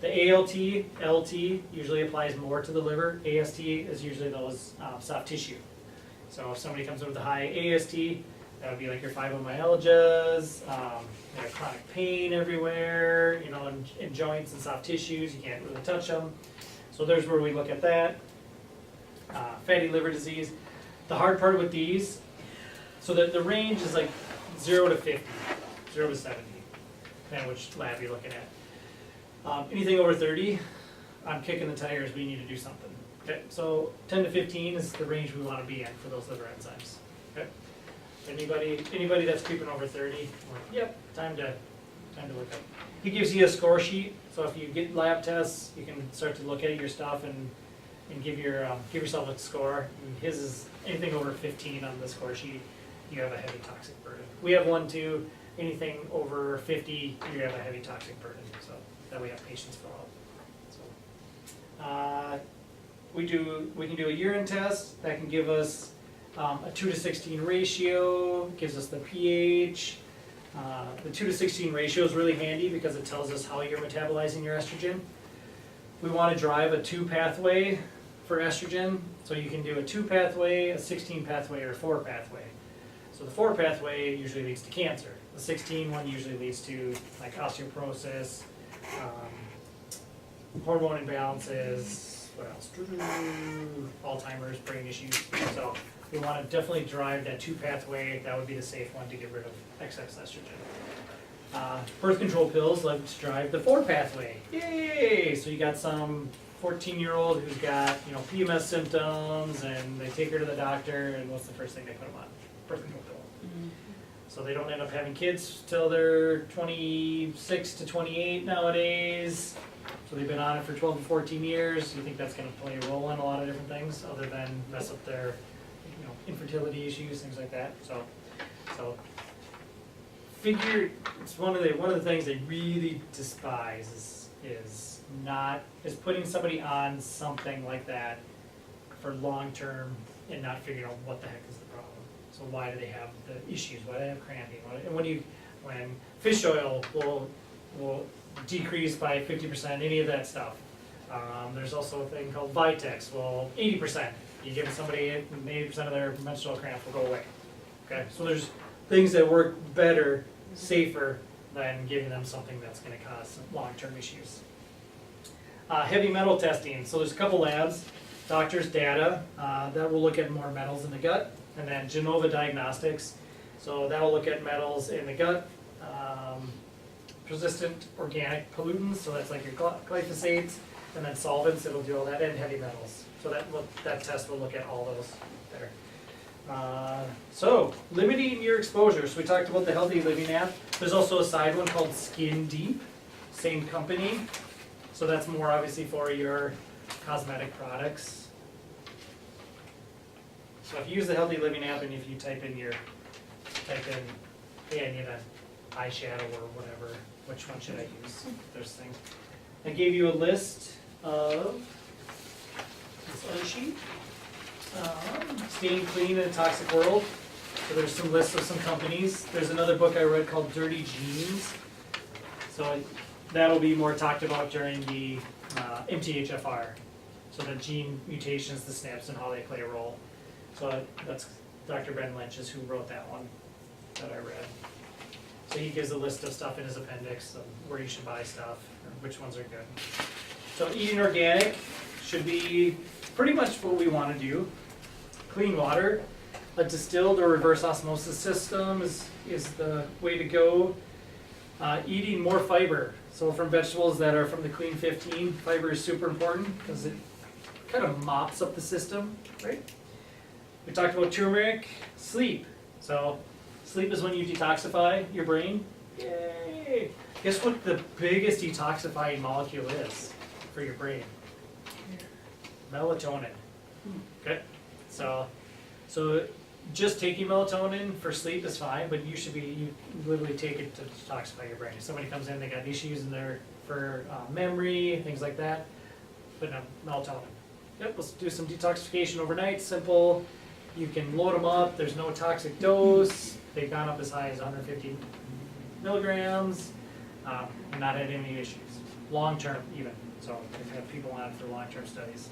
The ALT, LT usually applies more to the liver. AST is usually those soft tissue. So if somebody comes in with a high AST, that would be like your fibromyalgias, you have chronic pain everywhere, in joints and soft tissues, you can't really touch them. So there's where we look at that. Fatty liver disease. The hard part with these, So the range is like 0 to 50, 0 to 70, depending on which lab you're looking at. Anything over 30, I'm kicking the tires, we need to do something. Okay, so 10 to 15 is the range we want to be in for those liver enzymes. Okay, anybody that's creeping over 30, yep, time to look up. He gives you a score sheet, so if you get lab tests, you can start to look at your stuff and give yourself a score. And his is anything over 15 on the score sheet, you have a heavy toxic burden. We have one too. Anything over 50, you have a heavy toxic burden. So that we have patients fill out. So we can do a urine test that can give us a 2 to 16 ratio. Gives us the pH. The 2 to 16 ratio is really handy because it tells us how you're metabolizing your estrogen. We want to drive a 2 pathway for estrogen, so you can do a 2 pathway, a 16 pathway, or a 4 pathway. So the 4 pathway usually leads to cancer. The 16 one usually leads to like osteoporosis, hormone imbalances, what else? Alzheimer's, brain issues. So we want to definitely drive that 2 pathway. That would be the safe one to get rid of excess estrogen. Birth control pills like to drive the 4 pathway. Yay! So you got some 14-year-old who's got PMS symptoms, and they take her to the doctor, and what's the first thing they put them on? Birth control pill. So they don't end up having kids till they're 26 to 28 nowadays. So they've been on it for 12 to 14 years. You think that's going to play a role in a lot of different things, other than mess up their infertility issues, things like that. So figure it's one of the things they really despise is putting somebody on something like that for long term and not figuring out what the heck is the problem. So why do they have the issues? Why do they have cramping? And when fish oil will decrease by 50%, any of that stuff. There's also a thing called Vitex. Well, 80%. You give somebody 80% of their menstrual cramps will go away. Okay, so there's things that work better, safer than giving them something that's going to cause some long-term issues. Heavy metal testing. So there's a couple labs, Doctors Data, that will look at more metals in the gut, and then Genova Diagnostics. So that will look at metals in the gut, persistent organic pollutants. So that's like your glyphosates, and then solvents. It'll do all that, and heavy metals. So that test will look at all those there. So limiting your exposure. So we talked about the Healthy Living app. There's also a side one called Skin Deep, same company. So that's more obviously for your cosmetic products. So if you use the Healthy Living app and if you type in, hey, I need an eyeshadow or whatever, which one should I use? There's things. I gave you a list of this other sheet. Staying Clean in a Toxic World. So there's some lists of some companies. There's another book I read called Dirty Genes. So that'll be more talked about during the MTHFR. So the gene mutations, the SNPs, and how they play a role. So that's Dr. Ben Lynch is who wrote that one that I read. So he gives a list of stuff in his appendix of where you should buy stuff, or which ones are good. So eating organic should be pretty much what we want to do. Clean water, a distilled or reverse osmosis system is the way to go. Eating more fiber. So from vegetables that are from the Clean 15, fiber is super important because it kind of mops up the system, right? We talked about turmeric, sleep. So sleep is when you detoxify your brain. Yay! Guess what the biggest detoxifying molecule is for your brain? Melatonin. Okay, so just taking melatonin for sleep is fine, but you literally take it to detoxify your brain. If somebody comes in, they got issues in there for memory, things like that, but no, melatonin. Yep, let's do some detoxification overnight, simple. You can load them up, there's no toxic dose. They've gone up as high as 150 milligrams, and not had any issues. Long term even, so they've had people on it for long term studies.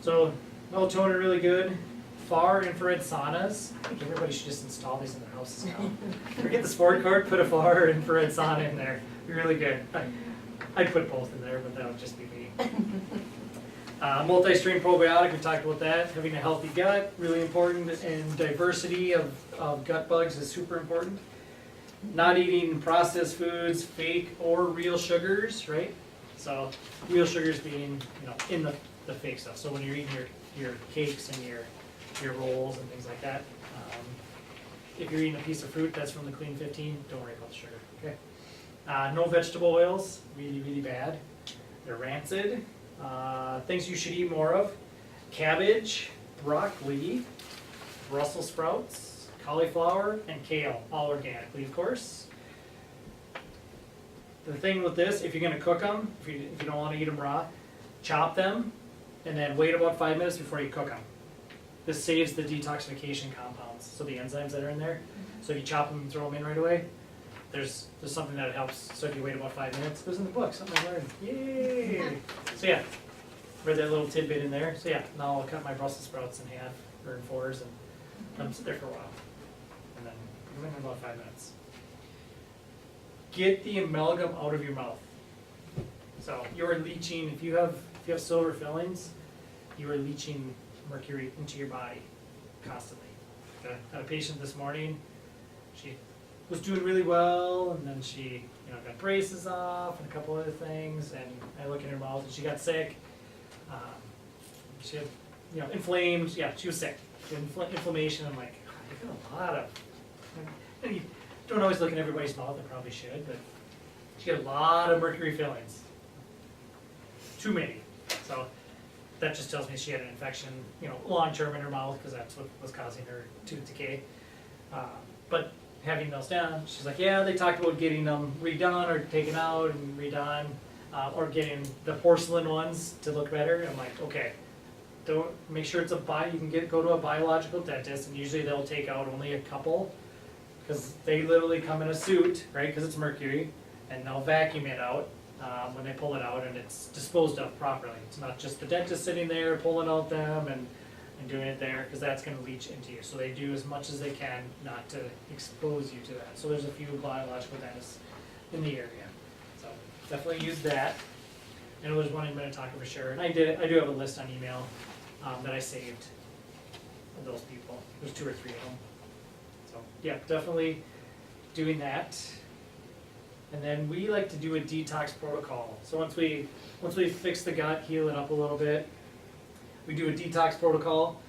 So melatonin really good. FAR infrared saunas. I think everybody should just install these in their houses now. Forget the sport card, put a FAR infrared sauna in there. Be really good. I'd put both in there, but that would just be me. Multi-strain probiotic, we talked about that. Having a healthy gut, really important, and diversity of gut bugs is super important. Not eating processed foods, fake or real sugars, right? So real sugars being, in the fake stuff. So when you're eating your cakes and your rolls and things like that, if you're eating a piece of fruit that's from the Clean 15, don't worry about the sugar, okay? No vegetable oils, really, really bad. They're rancid. Things you should eat more of: cabbage, broccoli, Brussels sprouts, cauliflower, and kale, all organically, of course. The thing with this, if you're gonna cook them, if you don't wanna eat them raw, chop them, and then wait about 5 minutes before you cook them. This saves the detoxification compounds, so the enzymes that are in there. So if you chop them and throw them in right away, there's something that helps. So if you wait about 5 minutes, it goes in the book, something I learned. Yay! So yeah, read that little tidbit in there. So yeah, now I'll cut my Brussels sprouts in half, or in fours, and let them sit there for a while. And then put them in about 5 minutes. Get the amalgam out of your mouth. So you're leaching, if you have silver fillings, you are leaching mercury into your body constantly. Okay. I had a patient this morning, she was doing really well, and then she got braces off and a couple other things, and I look in her mouth and she got sick. She had inflamed, she was sick. She had inflammation. I'm like, I got a lot of, and you don't always look in everybody's mouth, I probably should, but she had a lot of mercury fillings. Too many. So that just tells me she had an infection, long term in her mouth, because that's what was causing her tooth decay. But having those down, she's like, yeah, they talked about getting them redone or taken out and redone, or getting the porcelain ones to look better. I'm like, okay, don't make sure it's you can go to a biological dentist, and usually they'll take out only a couple, because they literally come in a suit, right? Because it's mercury, and they'll vacuum it out. When they pull it out, and it's disposed of properly. It's not just the dentist sitting there pulling out them and doing it there, because that's going to leach into you. So they do as much as they can not to expose you to that. So there's a few biological dentists in the area. So definitely use that. I know there's one I'm going to talk about for sure. And I do have a list on email that I saved of those people. There's 2 or 3 of them. So yeah, definitely doing that. And then we like to do a detox protocol. So once we fix the gut, heal it up a little bit, we do a detox protocol.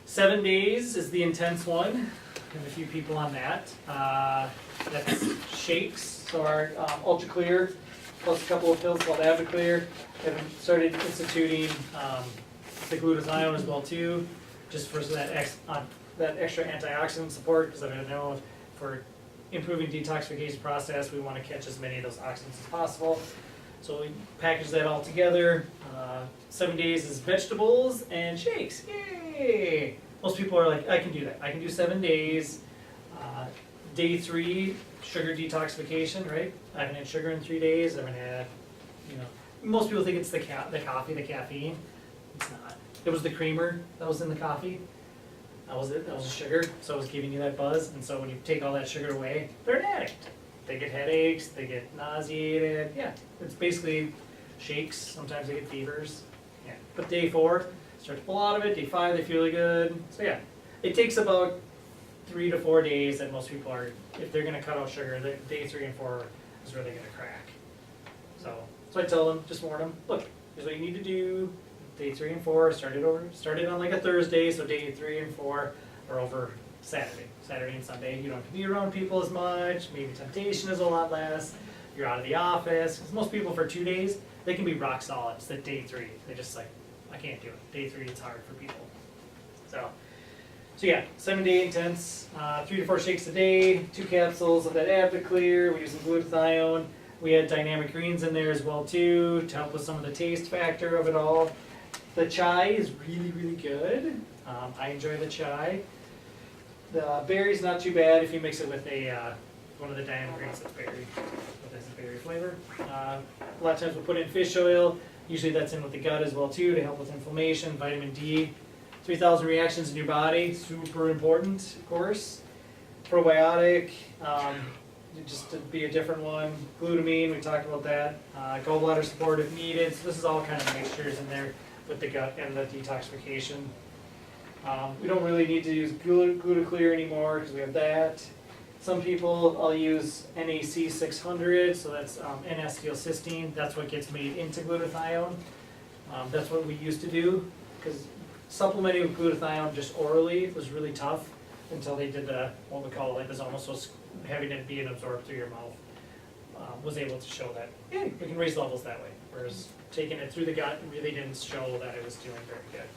7 days is the intense one. We have a few people on that. That's shakes, so our Ultra Clear, plus a couple of pills called Aviclear. We have started instituting the glutathione as well too, just for that extra antioxidant support, because I know for improving detoxification process, we want to catch as many of those oxidants as possible. So we package that all together. 7 days is vegetables and shakes. Yay! Most people are like, I can do that. I can do 7 days. Day 3, sugar detoxification, right? I haven't had sugar in 3 days. I haven't had, most people think it's the coffee, the caffeine. It's not. It was the creamer that was in the coffee. That was it. That was the sugar. So it was giving you that buzz. And so when you take all that sugar away, they're an addict. They get headaches. They get nauseated. Yeah, it's basically shakes. Sometimes they get fevers. Yeah. But day 4, start to pull out of it. Day 5, they feel really good. So yeah, it takes about 3 to 4 days that most people are, if they're going to cut out sugar, day 3 and 4 is where they're going to crack. So I tell them, just warn them, look, here's what you need to do. Day 3 and 4, started on like a Thursday, so day 3 and 4 are over Saturday and Sunday. You don't have to be around people as much, maybe temptation is a lot less, you're out of the office. Because most people for 2 days, they can be rock solid. It's that day 3, they just like, I can't do it. Day 3, it's hard for people. So yeah, 7-day intense, 3 to 4 shakes a day, 2 capsules of that Aviclear, we use some glutathione. We had dynamic greens in there as well too, to help with some of the taste factor of it all. The chai is really, really good. I enjoy the chai. The berry's not too bad if you mix it with one of the dynamic greens that's berry. That has a berry flavor. A lot of times we'll put in fish oil. Usually that's in with the gut as well too, to help with inflammation. Vitamin D. 3,000 reactions in your body, super important, of course. Probiotic, just to be a different one. Glutamine, we talked about that. Gallbladder support if needed. So this is all kind of mixtures in there with the gut and the detoxification. We don't really need to use GlutaClear anymore because we have that. Some people, I'll use NAC 600, so that's N-acetylcysteine. That's what gets made into glutathione. That's what we used to do, because supplementing with glutathione just orally was really tough until they did what we call liposomal, so having it being absorbed through your mouth was able to show that, yeah, we can raise levels that way. Whereas taking it through the gut really didn't show that it was doing very good.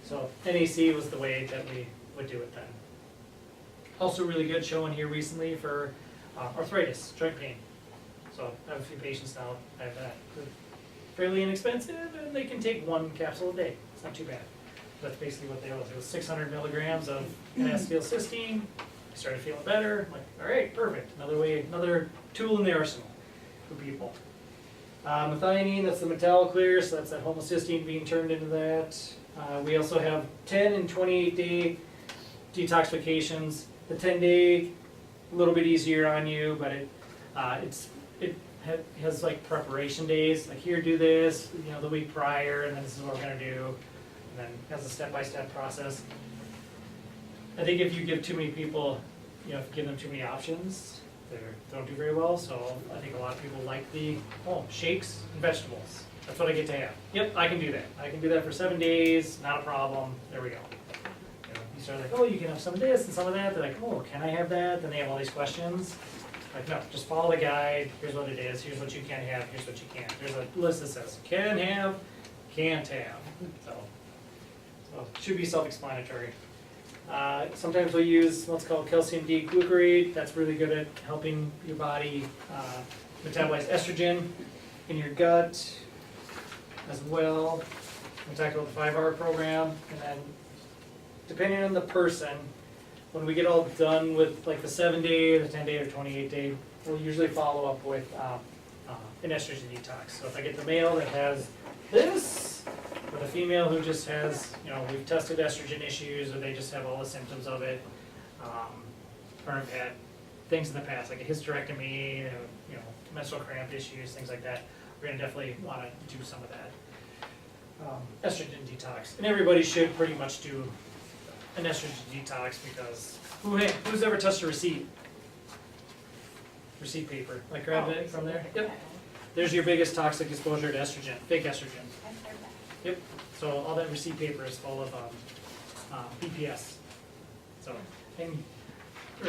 So NAC was the way that we would do it then. Also really good showing here recently for arthritis, joint pain. So I have a few patients now, I have that. Fairly inexpensive, and they can take 1 capsule a day. It's not too bad. That's basically what they was. It was 600 milligrams of N-acetylcysteine. I started feeling better. I'm like, all right, perfect. Another tool in the arsenal for people. Methionine, that's the MetalClear, so that's that homocysteine being turned into that. We also have 10 and 28-day detoxifications. The 10-day, a little bit easier on you, but it has like preparation days. Like here, do this, the week prior, and then this is what we're gonna do. And then has a step-by-step process. I think if you give too many people, if you give them too many options, they don't do very well. So I think a lot of people like the shakes and vegetables. That's what I get to have. Yep, I can do that. I can do that for 7 days, not a problem. There we go. You start like, you can have some of this and some of that. They're like, can I have that? Then they have all these questions. Like, no, just follow the guide. Here's what it is. Here's what you can have. Here's what you can't. There's a list that says can have, can't have. So it should be self-explanatory. Sometimes we use what's called calcium D-glucarate. That's really good at helping your body metabolize estrogen in your gut as well. We talked about the 5-hour program, and then depending on the person, when we get all done with like the 7-day, the 10-day, or 28-day, we'll usually follow up with an estrogen detox. So if I get the male that has this, or the female who just has, we've tested estrogen issues, or they just have all the symptoms of it, or have had things in the past, like a hysterectomy, menstrual cramp issues, things like that, we're gonna definitely wanna do some of that. Estrogen detox. And everybody should pretty much do an estrogen detox because who's ever touched a receipt paper? Like grab it from there? Yep. There's your biggest toxic exposure to estrogen, fake estrogen. I've heard that. Yep. So all that receipt paper is full of BPS. Or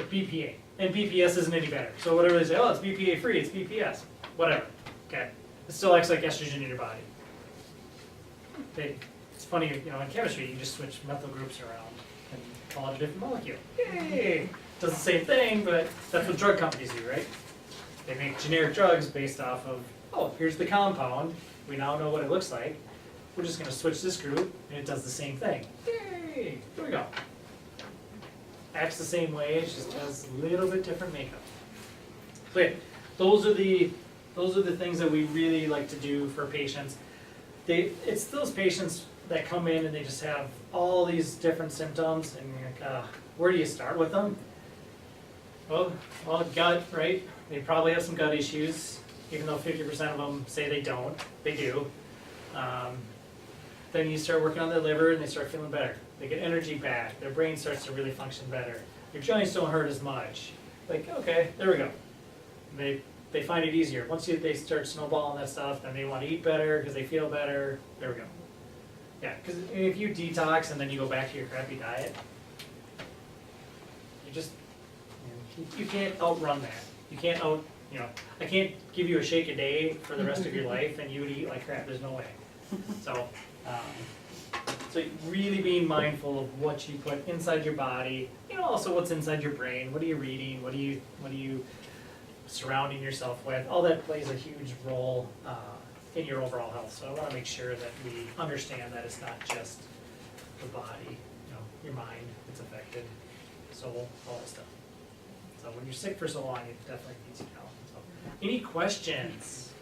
BPA. And BPS isn't any better. So whatever they say, it's BPA free, it's BPS. Whatever. Okay. It still acts like estrogen in your body. It's funny, in chemistry, you just switch methyl groups around and call it a different molecule. Yay! Does the same thing, but that's what drug companies do, right? They make generic drugs based off of, here's the compound. We now know what it looks like. We're just going to switch this group, and it does the same thing. Yay! Here we go. Acts the same way, it just has a little bit different makeup. So yeah, those are the things that we really like to do for patients. It's those patients that come in and they just have all these different symptoms, and you're like, where do you start with them? Well, gut, right? They probably have some gut issues, even though 50% of them say they don't. They do. Then you start working on their liver and they start feeling better. They get energy back. Their brain starts to really function better. Your joints don't hurt as much. Like, okay, there we go. They find it easier. Once they start snowballing that stuff, then they want to eat better because they feel better. There we go. Yeah, because if you detox and then you go back to your crappy diet, you can't outrun that. You can't I can't give you a shake a day for the rest of your life and you would eat like crap. There's no way. So really being mindful of what you put inside your body, also what's inside your brain. What are you reading? What are you surrounding yourself with? All that plays a huge role in your overall health. So I want to make sure that we understand that it's not just the body, your mind, it's affected, soul, all that stuff. So when you're sick for so long, it definitely needs your help. So, any questions?